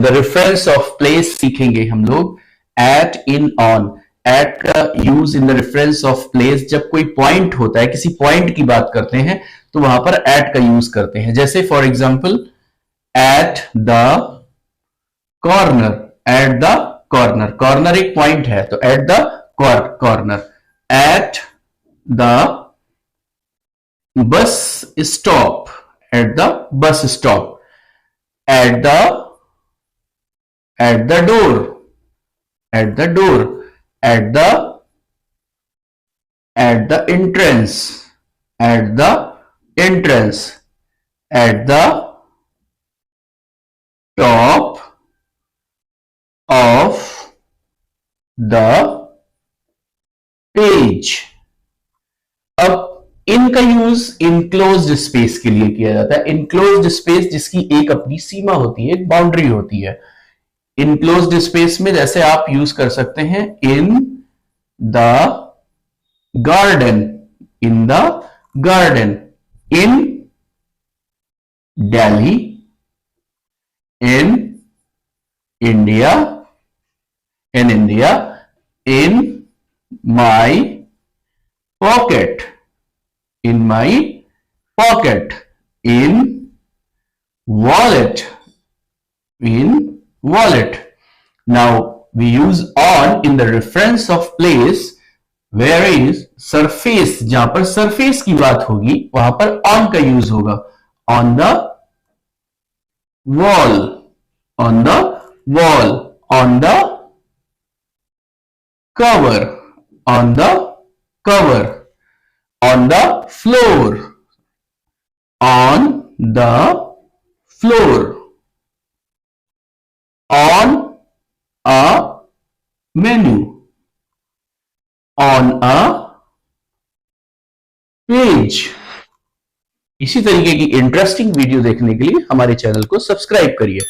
The reference of place सीखेंगे हम लोग एट, इन, ऑन। एट का use in the reference of place, जब कोई पॉइंट होता है, किसी पॉइंट की बात करते हैं तो वहां पर एट का यूज करते हैं। जैसे for example at the corner, at the corner, corner एक पॉइंट है तो at the corner. At the bus stop, at the bus stop. At the door, at the door, at the entrance, at the entrance, at the top of the page। अब इनका use enclosed space के लिए किया जाता है। Enclosed space जिसकी एक अपनी सीमा होती है, एक बाउंड्री होती है। इनक्लोज्ड स्पेस में जैसे आप यूज कर सकते हैं in the garden, in the garden, in Delhi, in India, in India, in my pocket, in my pocket, in wallet, in wallet। Now we use on in the reference of place, where is surface, जहां पर surface की बात होगी वहां पर on का use होगा। on the wall, on the wall, on the cover, on the cover, on the floor, on the floor, on a menu, on a page। इसी तरीके की इंटरेस्टिंग वीडियो देखने के लिए हमारे चैनल को सब्सक्राइब करिए।